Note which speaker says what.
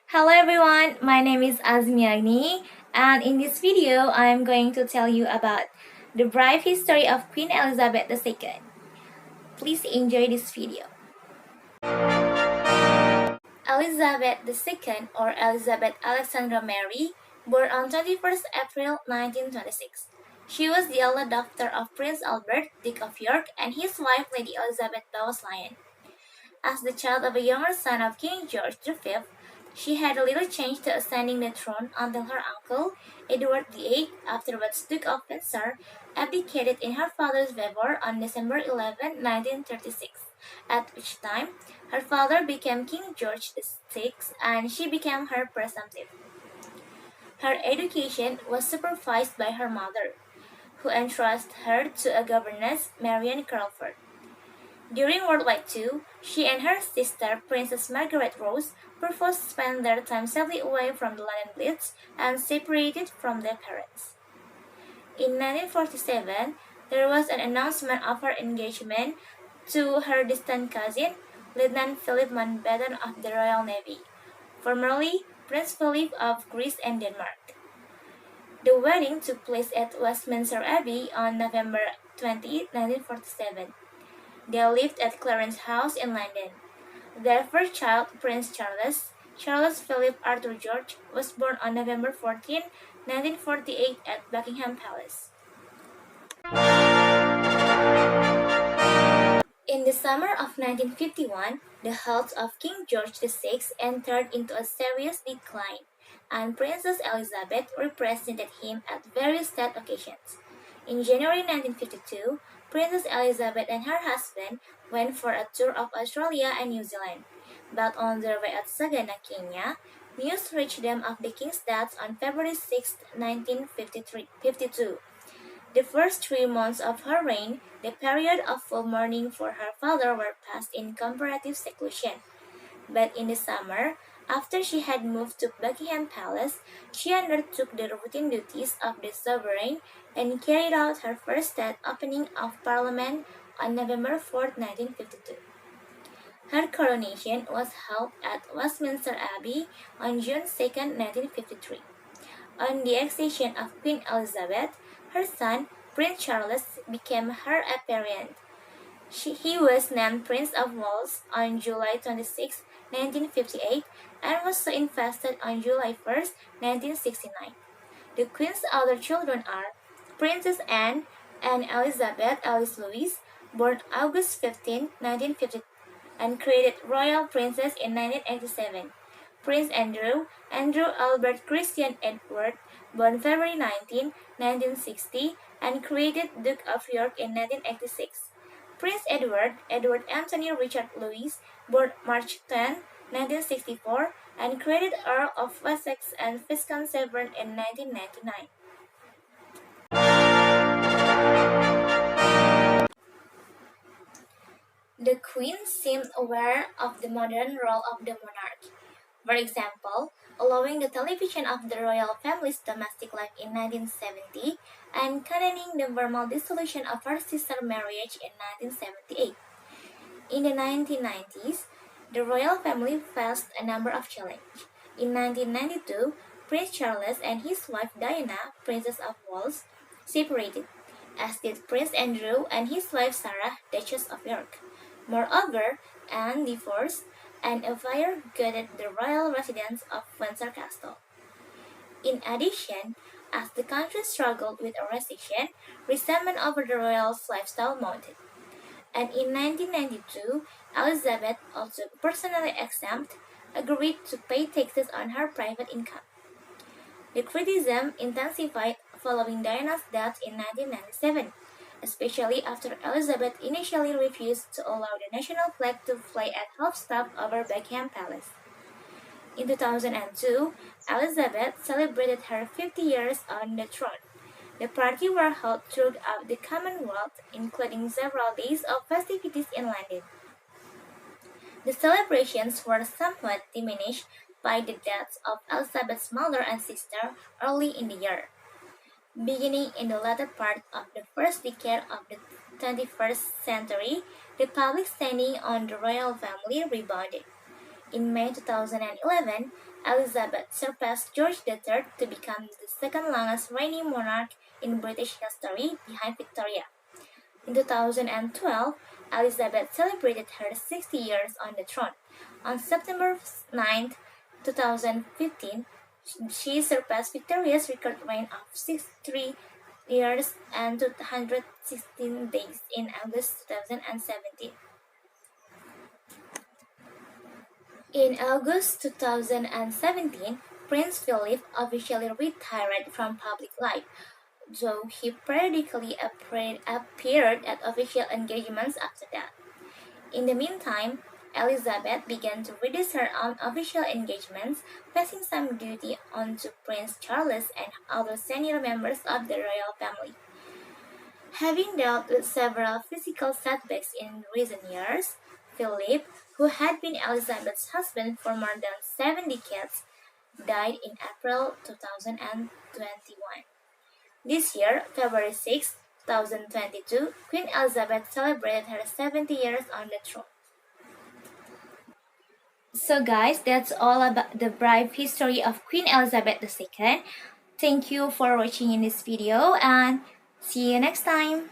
Speaker 1: Hello everyone, my name is Azmia Aghny, and in this video I am going to tell you about the brief history of Queen Elizabeth II. Please enjoy this video. Elizabeth II, or Elizabeth Alexandra Mary, born on 21st April 1926. She was the elder daughter of Prince Albert, Duke of York, and his wife Lady Elizabeth Bowes-Lyon. As the child of a younger son of King George V, she had little chance to ascending the throne until her uncle, Edward VIII, afterwards Duke of Windsor, abdicated in her father's favor on December 11, 1936, at which time her father became King George VI and she became her presumptive. Her education was supervised by her mother, who entrusted her to a governess, Marian Crawford. During World War II, she and her sister, Princess Margaret Rose, purposed to spend their time safely away from the London Blitz and separated from their parents. In 1947, there was an announcement of her engagement to her distant cousin, Lieutenant Philip Mountbatten of the Royal Navy, formerly Prince Philip of Greece and Denmark. The wedding took place at Westminster Abbey on November 20, 1947. They lived at Clarence House in London. Their first child, Prince Charles Philip Arthur George, was born on November 14, 1948 at Buckingham Palace. In the summer of 1951, the health of King George VI entered into a serious decline, and Princess Elizabeth represented him at various state occasions. In January 1952, Princess Elizabeth and her husband went for a tour of Australia and New Zealand, but on their way at Sagana, Kenya, news reached them of the king's death on February 6, 1952. The first 3 months of her reign, the period of full mourning for her father, were passed in comparative seclusion. But in the summer, after she had moved to Buckingham Palace, she undertook the routine duties of the sovereign and carried out her first state opening of Parliament on November 4, 1952. Her coronation was held at Westminster Abbey on June 2, 1953. On the accession of Queen Elizabeth, her son, Prince Charles, became her apparent. He was named Prince of Wales on July 26, 1958, and was so invested on July 1, 1969. The Queen's other children are Princess Anne and Elizabeth Alice Louise, born August 15, 1950, and created Royal Princess in 1987. Prince Andrew Albert Christian Edward, born February 19, 1960, and created Duke of York in 1986. Prince Edward Anthony Richard Louis, born March 10, 1964, and created Earl of Wessex and Viscount Severn in 1999. The Queen seemed aware of the modern role of the monarch. For example, allowing the television of the royal family's domestic life in 1970 and cannoning the formal dissolution of her sister marriage in 1978. In the 1990s, the royal family faced a number of challenges. In 1992, Prince Charles and his wife Diana, Princess of Wales, separated, as did Prince Andrew and his wife Sarah, Duchess of York. Moreover, Anne divorced, and a fire gutted the royal residence of Windsor Castle. In addition, as the country struggled with a recession, resentment over the royals' lifestyle mounted. And in 1992, Elizabeth, also personally exempt, agreed to pay taxes on her private income. The criticism intensified following Diana's death in 1997, especially after Elizabeth initially refused to allow the national flag to fly at half-staff over Buckingham Palace. In 2002, Elizabeth celebrated her 50 years on the throne. The party were held throughout the Commonwealth, including several days of festivities in London. The celebrations were somewhat diminished by the deaths of Elizabeth's mother and sister early in the year. Beginning in the latter part of the first decade of the 21st century, the public standing on the royal family rebounded. In May 2011, Elizabeth surpassed George III to become the second longest reigning monarch in British history behind Victoria. In 2012, Elizabeth celebrated her 60 years on the throne. On September 9, 2015, she surpassed Victoria's record reign of 63 years and 216 days in August 2017. In August 2017, Prince Philip officially retired from public life, though he periodically appeared at official engagements after that. In the meantime, Elizabeth began to reduce her own official engagements, passing some duty on to Prince Charles and other senior members of the royal family. Having dealt with several physical setbacks in recent years, Philip, who had been Elizabeth's husband for more than 7 decades, died in April 2021. This year, February 6, 2022, Queen Elizabeth celebrated her 70 years on the throne. So guys, that's all about the brief history of Queen Elizabeth II. Thank you for watching in this video and see you next time.